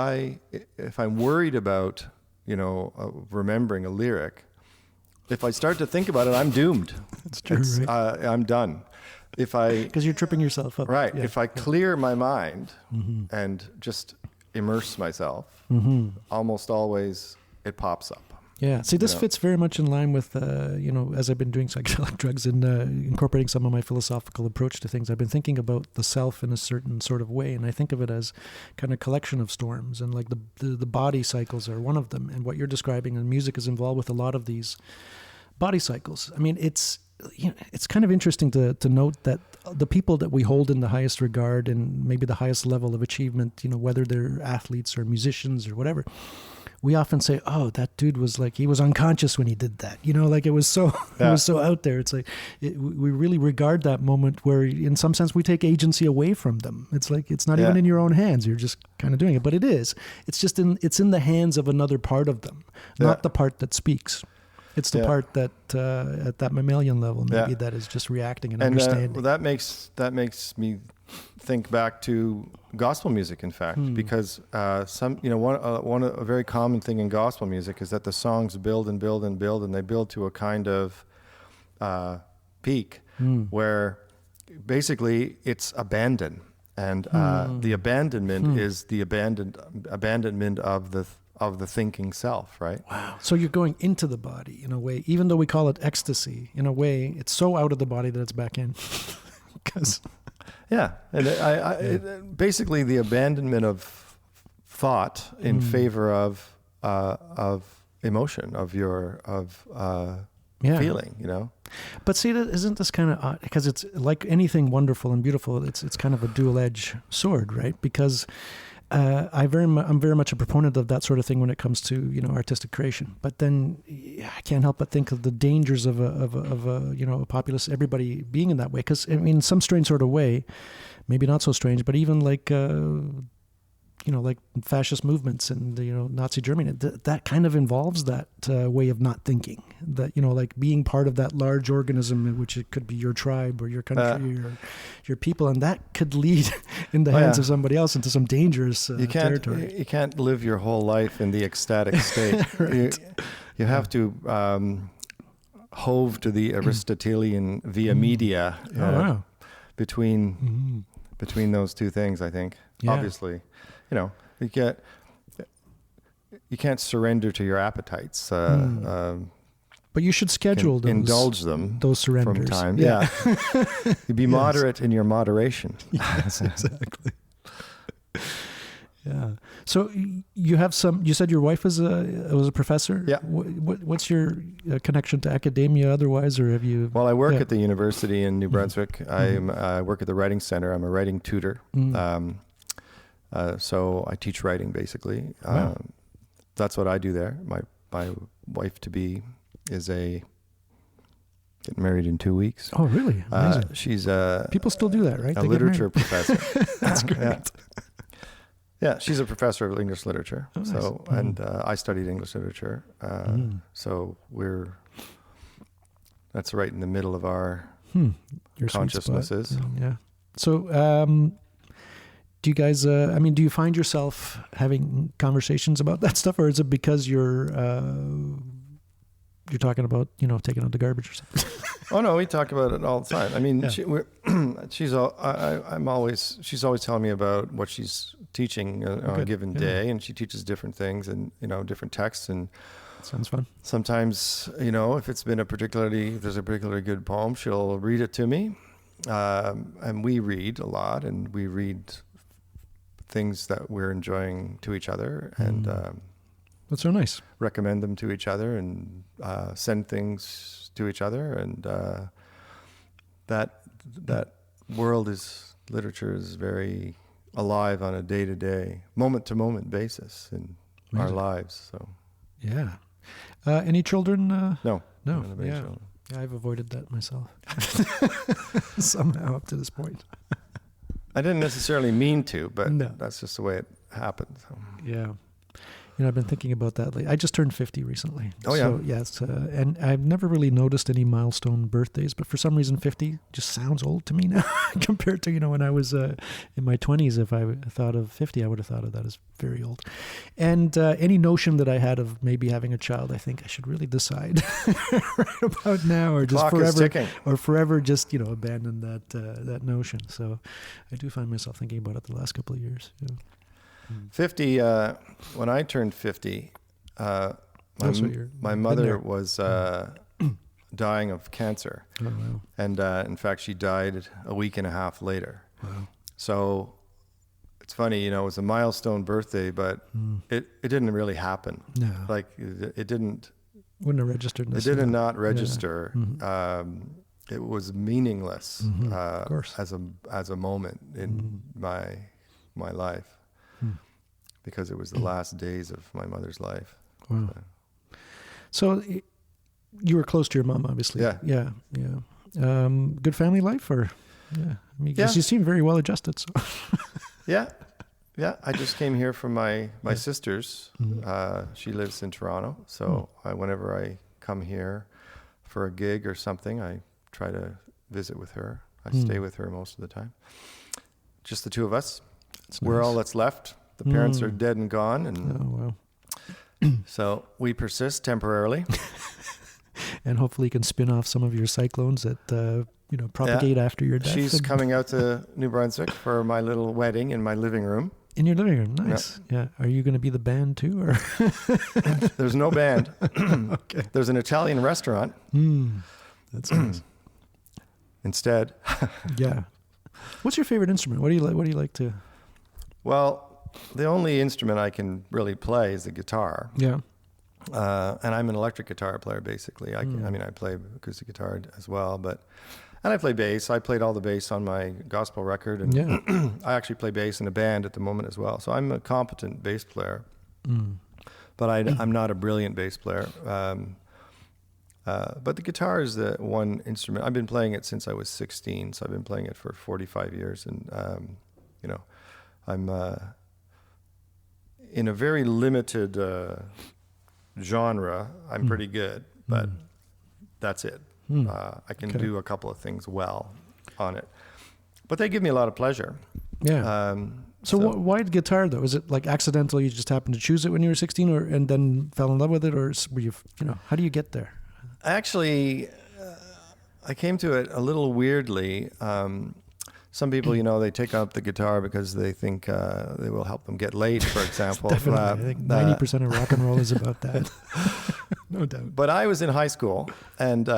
I'm worried about remembering a lyric, if I start to think about it, I'm doomed. That's true. Right? I'm done. Because you're tripping yourself up. Right. Yeah. If I clear my mind and just immerse myself, almost always it pops up. Yeah. See, this fits very much in line with, as I've been doing psychedelic drugs and incorporating some of my philosophical approach to things, I've been thinking about the self in a certain sort of way. And I think of it as kind of collection of storms, and like the body cycles are one of them. And what you're describing, and music is involved with a lot of these body cycles. I mean, it's kind of interesting to note that the people that we hold in the highest regard and maybe the highest level of achievement, whether they're athletes or musicians or whatever, we often say, oh, that dude was like, he was unconscious when he did that. Like it was so, it was so out there. It's like, we really regard that moment where in some sense we take agency away from them. It's like, it's not even in your own hands. You're just kind of doing it, but it is. It's just it's in the hands of another part of them, not the part that speaks. It's the part that at that mammalian level, maybe that is just reacting and understanding. Well, that makes me think back to gospel music, in fact, because a very common thing in gospel music is that the songs build and build and build, and they build to a kind of peak where basically it's abandon, and the abandonment is the abandonment of the thinking self, right? Wow. So you're going into the body in a way, even though we call it ecstasy, in a way, it's so out of the body that it's back in. And basically the abandonment of thought in favor of emotion, of feeling, But see, isn't this kind of odd? Because it's like anything wonderful and beautiful, it's kind of a dual-edged sword, right? Because I'm very much a proponent of that sort of thing when it comes to artistic creation. But then I can't help but think of the dangers of a populace, everybody being in that way. Because in some strange sort of way, maybe not so strange, but even like like fascist movements and Nazi Germany, that kind of involves that way of not thinking. That like being part of that large organism, which it could be your tribe or your country or your people, and that could lead in the hands of somebody else into some dangerous territory. You can't live your whole life in the ecstatic state. Right. You have to hove to the Aristotelian via media between those two things. I think obviously. You can't surrender to your appetites. But you should schedule indulge them. Those surrenders from time. Yeah. You be moderate in your moderation. Yes, exactly. Yeah. So you have you said your wife was a professor? Yeah. What's your connection to academia otherwise, or have you? Well, I work at the university in New Brunswick. I work at the writing center. I'm a writing tutor. So I teach writing basically. Wow. That's what I do there. My wife to be is getting married in 2 weeks. Oh, really? Amazing. She's people still do that, right? A literature professor. That's great. Yeah, she's a professor of English literature. Oh, nice. So and I studied English literature. So that's right in the middle of our Your consciousnesses. Yeah. So do you guys, do you find yourself having conversations about that stuff, or is it because you're you're talking about, taking out the garbage or something. Oh no, we talk about it all the time. I mean, Yeah. she's always telling me about what she's teaching on a given day, and she teaches different things and different texts. And Sounds fun. sometimes if there's a particularly good poem, she'll read it to me, and we read a lot, and we read things that we're enjoying to each other, and That's so nice. recommend them to each other, and send things to each other, and that world literature is very alive on a day-to-day, moment-to-moment basis in our lives. So Yeah. Any children? no, No. don't have any Yeah. children. Yeah, I've avoided that myself. Somehow up to this point. I didn't necessarily mean to, but No. that's just the way it happened. So. Yeah. I've been thinking about that lately. I just turned 50 recently. Oh, yeah. So, yes, and I've never really noticed any milestone birthdays, but for some reason 50 just sounds old to me now compared to, when I was in my 20s. If I thought of 50, I would have thought of that as very old. And any notion that I had of maybe having a child, I think I should really decide right about now, or just Clock is ticking. forever just, abandon that notion. So I do find myself thinking about it the last couple of years. Yeah. 50, when I turned 50, my mother was dying of cancer. Oh, wow. And in fact, she died a week and a half later. Wow. So it's funny, it was a milestone birthday, but it didn't really happen. No. Like it didn't. Wouldn't have registered. It did not register. Yeah. Mm-hmm. It was meaningless of course. as a moment in my life. Because it was the last days of my mother's life. Wow. So you were close to your mom, obviously. Yeah. Yeah. Yeah. Good family life, or because you seem very well adjusted. So. Yeah. I just came here from my sister's. She lives in Toronto, so whenever I come here for a gig or something, I try to visit with her. I stay with her most of the time. Just the two of us. We're all that's left. The parents are dead and gone, and so we persist temporarily. And hopefully you can spin off some of your cyclones that propagate after your death. She's coming out to New Brunswick for my little wedding in my living room. In your living room, nice. Yeah. Are you going to be the band too, or? There's no band. Okay. There's an Italian restaurant. That's nice. Instead. Yeah. What's your favorite instrument? What do you like to? Well, the only instrument I can really play is the guitar. Yeah. And I'm an electric guitar player, basically. I play acoustic guitar as well, and I play bass. I played all the bass on my gospel record, and I actually play bass in a band at the moment as well. So I'm a competent bass player, but I'm not a brilliant bass player. But the guitar is the one instrument. I've been playing it since I was 16, so I've been playing it for 45 years, and I'm in a very limited genre. I'm pretty good, but that's it. I can do a couple of things well on it, but they give me a lot of pleasure. Yeah. So why guitar though? Is it like accidental? You just happened to choose it when you were 16, and then fell in love with it, or were you? How do you get there? Actually, I came to it a little weirdly. Some people, they take up the guitar because they think they will help them get laid, for example. Definitely. I think 90% of rock and roll is about that. No doubt. But I was in high school, and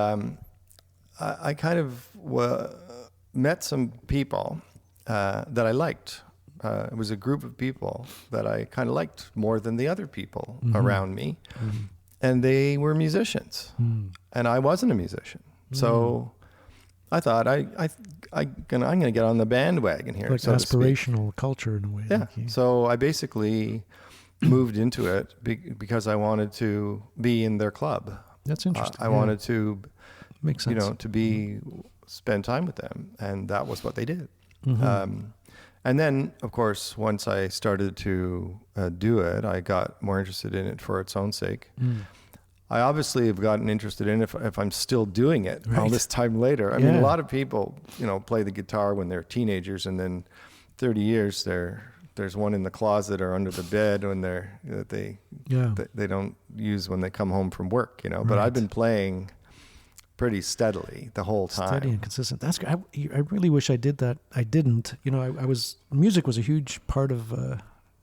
I kind of met some people that I liked. It was a group of people that I kind of liked more than the other people around me. And they were musicians, and I wasn't a musician. So I thought I'm going to get on the bandwagon here. Like so aspirational culture in a way. Yeah. So I basically moved into it because I wanted to be in their club. That's interesting. I wanted to, makes sense. Spend time with them, and that was what they did. And then, of course, once I started to do it, I got more interested in it for its own sake. I obviously have gotten interested in it if I'm still doing it all this time later. I mean, a lot of people, play the guitar when they're teenagers, and then 30 years there's one in the closet or under the bed when they Yeah. they don't use when they come home from work, you know. But Right. I've been playing pretty steadily the whole time. Steady and consistent. That's I really wish I did that. I didn't. You know, I was music was a huge part of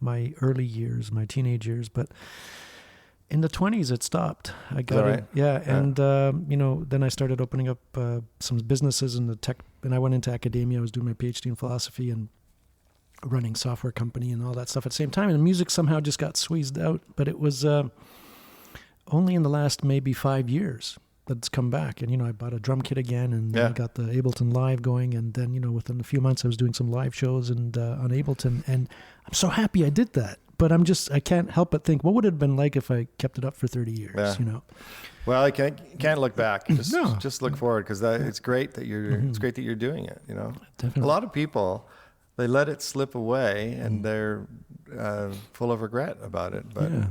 my early years, my teenage years, but in the 20s it stopped. I got that it. right? Yeah, Yeah. and you know, then I started opening up some businesses in the tech, and I went into academia. I was doing my PhD in philosophy and running software company and all that stuff at the same time. And the music somehow just got squeezed out. But it was only in the last maybe 5 years that it's come back. And, you know, I bought a drum kit again, and Yeah. I got the Ableton Live going. And then, you know, within a few months, I was doing some live shows and on Ableton. And I'm so happy I did that. But I can't help but think, what would it have been like if I kept it up for 30 years, Yeah. you know? Well, I can't look back. No. Just look forward, because it's great that it's great that you're doing it. You know, Definitely. a lot of people, they let it slip away and they're full of regret about it. But Yeah.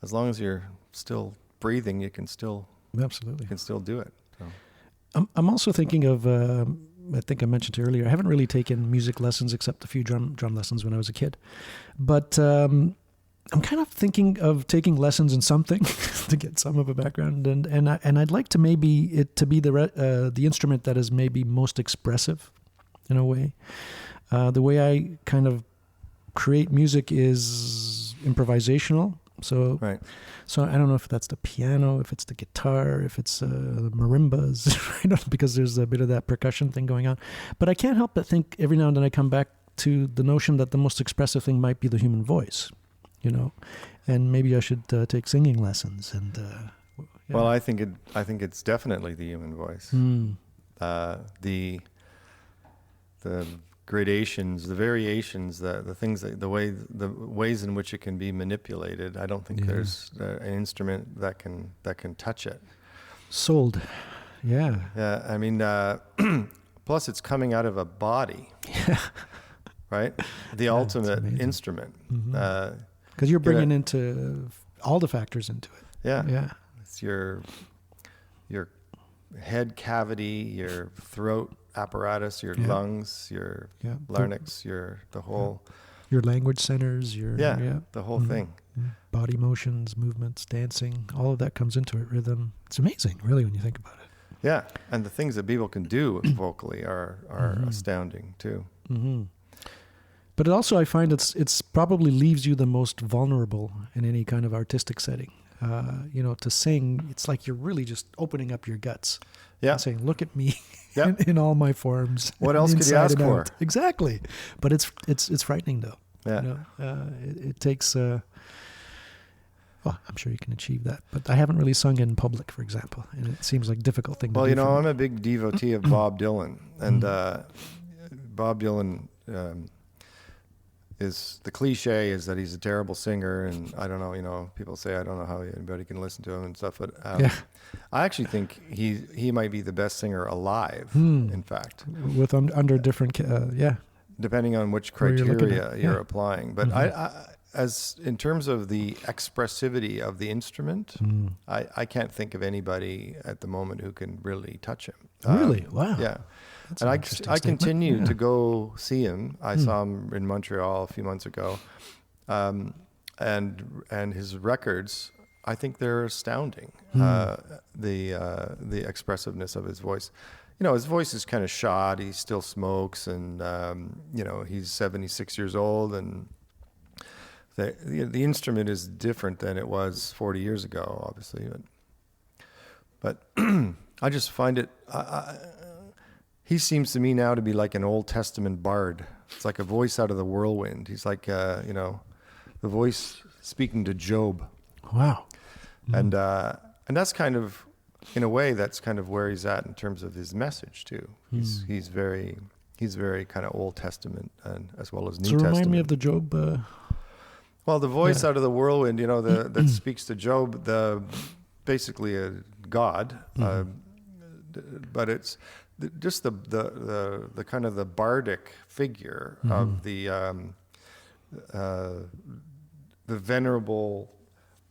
as long as you're still breathing, you can still Absolutely. do it. So. I'm also thinking of, I think I mentioned it earlier, I haven't really taken music lessons except a few drum lessons when I was a kid. But I'm kind of thinking of taking lessons in something to get some of a background. And I'd like to maybe it to be the instrument that is maybe most expressive in a way. The way I kind of create music is improvisational. So Right. So I don't know if that's the piano, if it's the guitar, if it's the marimbas, because there's a bit of that percussion thing going on. But I can't help but think every now and then I come back to the notion that the most expressive thing might be the human voice, you know, and maybe I should take singing lessons. And yeah. Well, I think it's definitely the human voice. The gradations, the variations, the things that the ways in which it can be manipulated. I don't think there's an instrument that can touch it. Sold. Yeah. Yeah, I mean, plus it's coming out of a body, right? The ultimate instrument. Because you're bringing into all the factors into it. Yeah. Yeah. It's your head cavity, your throat apparatus, your lungs, your larynx, the whole... Your language centers, the whole thing. Body motions, movements, dancing, all of that comes into it, rhythm. It's amazing, really, when you think about it. Yeah, and the things that people can do vocally are astounding, too. Mm-hmm. But it also, I find it's probably leaves you the most vulnerable in any kind of artistic setting. You know, to sing, it's like you're really just opening up your guts. Yeah. And saying, look at me Yep. in all my forms. What else could you ask for? Out. Exactly. But it's frightening, though. Yeah. You know, it takes... well, I'm sure you can achieve that. But I haven't really sung in public, for example. And it seems like a difficult thing to do. Well, you know, for I'm me. a big devotee of Bob Dylan. And Bob Dylan... is the cliche is that he's a terrible singer, and I don't know, you know, people say I don't know how anybody can listen to him and stuff, but I actually think he might be the best singer alive, in fact. With under different, Depending on which Where you're looking criteria at, you're yeah. applying. But I as in terms of the expressivity of the instrument, I can't think of anybody at the moment who can really touch him. Really? Wow. Yeah. That's And an I interesting statement. continue Yeah. to go see him. I saw him in Montreal a few months ago. And his records, I think they're astounding. The expressiveness of his voice. You know, his voice is kind of shot. He still smokes, and you know, he's 76 years old, and the instrument is different than it was 40 years ago, obviously. But I just find it. He seems to me now to be like an Old Testament bard. It's like a voice out of the whirlwind. He's like, you know, the voice speaking to Job. Wow. And that's kind of, in a way, that's kind of where he's at in terms of his message too. He's very kind of Old Testament and as well as New Testament. Remind me of the Job. Well, the voice out of the whirlwind, you know, that speaks to Job, basically a God, but it's just the kind of the bardic figure of the venerable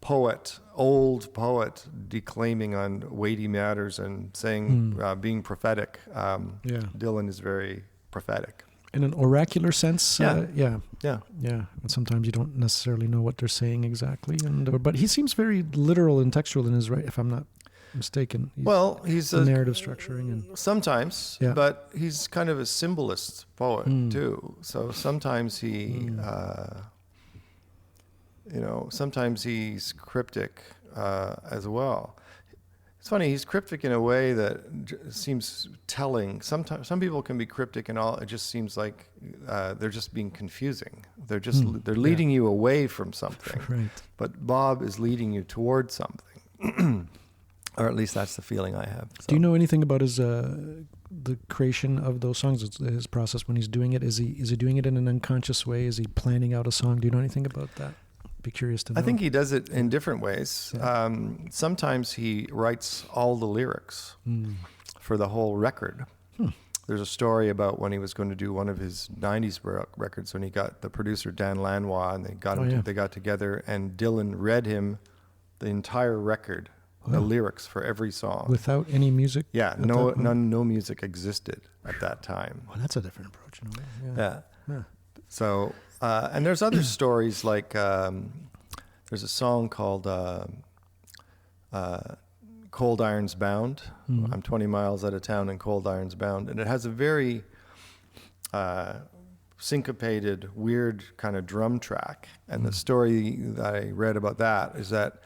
poet, old poet, declaiming on weighty matters and saying, being prophetic. Dylan is very prophetic. in an oracular sense. Yeah. And sometimes you don't necessarily know what they're saying exactly. But he seems very literal and textual in his right, if I'm not mistaken. He's the narrative structuring and sometimes, but he's kind of a symbolist poet too. So sometimes he, sometimes he's cryptic as well. It's funny, he's cryptic in a way that seems telling. Sometimes some people can be cryptic and all. It just seems like they're just being confusing. They're leading you away from something. Right. But Bob is leading you towards something, or at least that's the feeling I have. So. Do you know anything about his the creation of those songs? His process when he's doing it? Is he doing it in an unconscious way? Is he planning out a song? Do you know anything about that? Be curious to know. I think he does it in different ways. Yeah. Sometimes he writes all the lyrics for the whole record. There's a story about when he was going to do one of his 90s records when he got the producer Dan Lanois and they got together and Dylan read him the entire record, the lyrics for every song. Without any music? Yeah, no music existed at that time. Well, that's a different approach. Yeah. So... and there's other stories like there's a song called Cold Irons Bound. I'm 20 miles out of town and Cold Irons Bound. And it has a very syncopated, weird kind of drum track. And the story that I read about that is that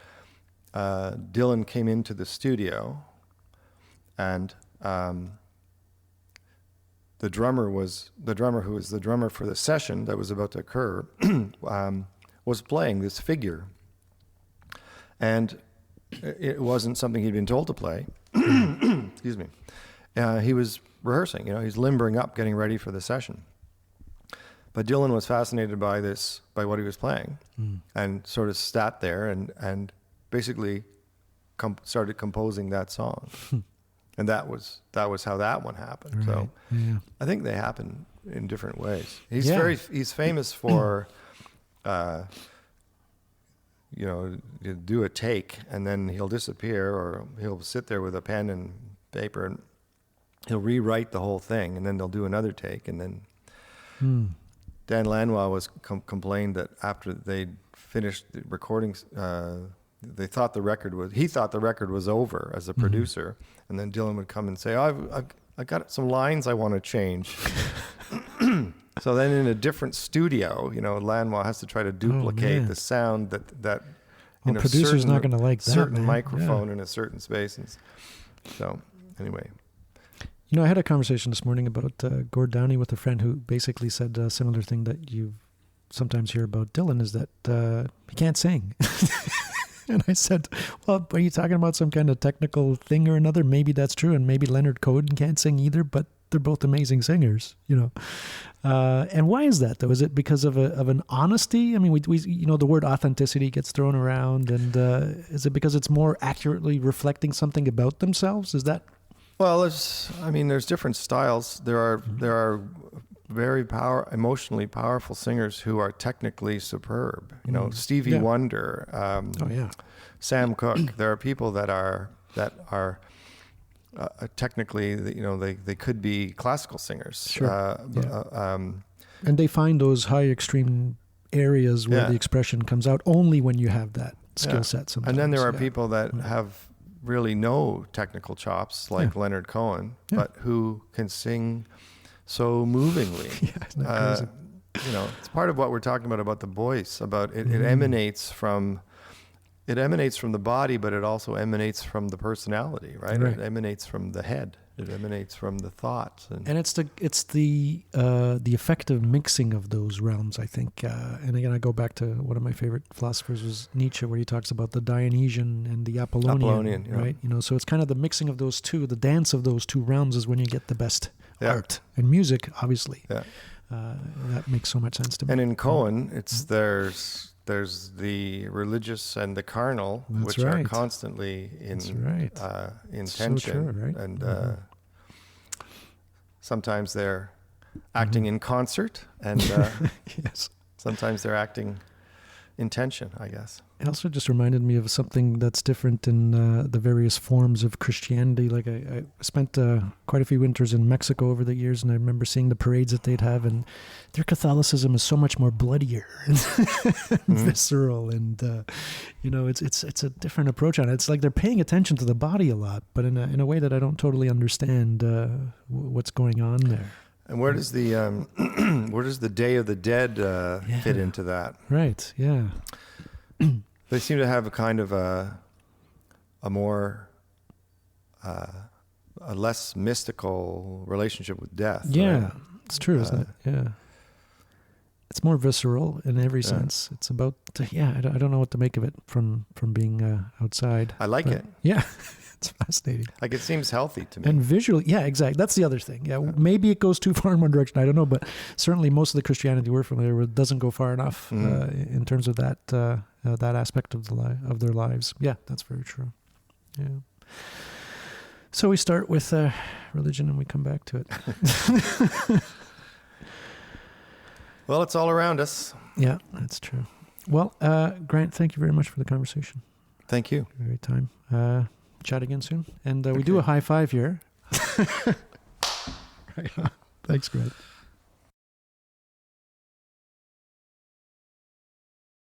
Dylan came into the studio and the drummer who was the drummer for the session that was about to occur was playing this figure. And it wasn't something he'd been told to play. Excuse me. He was rehearsing, he's limbering up, getting ready for the session. But Dylan was fascinated by what he was playing and sort of sat there and basically started composing that song. And that was how that one happened. Right. So I think they happen in different ways. He's famous for, do a take and then he'll disappear or he'll sit there with a pen and paper and he'll rewrite the whole thing and then they'll do another take and then Dan Lanois was complained that after they'd finished the recordings, he thought the record was over as a producer, and then Dylan would come and say, I got some lines I want to change. So then in a different studio, Lanois has to try to duplicate the sound that in a producer's not going to like that, certain microphone in a certain space. And so anyway. I had a conversation this morning about Gord Downey with a friend who basically said a similar thing that you sometimes hear about Dylan is that he can't sing. And I said, well, are you talking about some kind of technical thing or another? Maybe that's true. And maybe Leonard Cohen can't sing either, but they're both amazing singers, And why is that though? Is it because of an honesty? I mean, we the word authenticity gets thrown around and is it because it's more accurately reflecting something about themselves? Is that? Well, there's different styles. There are very emotionally powerful singers who are technically superb. Stevie Wonder, Sam Cooke. There are people that are technically, they could be classical singers. Sure. And they find those high extreme areas where the expression comes out only when you have that skill set. Sometimes. And then there are people that have really no technical chops, like Leonard Cohen, but who can sing so movingly. Isn't that crazy? It's part of what we're talking about the voice, about it emanates from the body, but it also emanates from the personality, right? It emanates from the head. It emanates from the thoughts. And it's the effective mixing of those realms, I think. And again, I go back to one of my favorite philosophers was Nietzsche, where he talks about the Dionysian and the Apollonian, right? So it's kind of the mixing of those two, the dance of those two realms is when you get the best art and music, obviously. Yeah. That makes so much sense to me. And in Cohen, there's the religious and the carnal, which are constantly in tension. So true, right? And sometimes they're acting in concert, and sometimes they're acting intention, I guess. It also just reminded me of something that's different in the various forms of Christianity. Like I spent quite a few winters in Mexico over the years, and I remember seeing the parades that they'd have, and their Catholicism is so much more bloodier and visceral, and it's a different approach on it. It's like they're paying attention to the body a lot, but in a way that I don't totally understand what's going on there. And where does the Day of the Dead fit into that? Right. Yeah. They seem to have a kind of a more a less mystical relationship with death. Yeah, right? it's true, isn't it? Yeah. It's more visceral in every sense. It's about I don't know what to make of it from being outside. I like it. Yeah. It's fascinating. Like, it seems healthy to me. And visually, yeah, exactly. That's the other thing. Yeah, maybe it goes too far in one direction. I don't know, but certainly most of the Christianity we're familiar with doesn't go far enough in terms of that aspect of their lives. Yeah, that's very true. Yeah. So we start with religion and we come back to it. Well, it's all around us. Yeah, that's true. Well, Grant, thank you very much for the conversation. Thank you. Great time. Chat again soon. And we do a high five here. Right on. Thanks, Grant.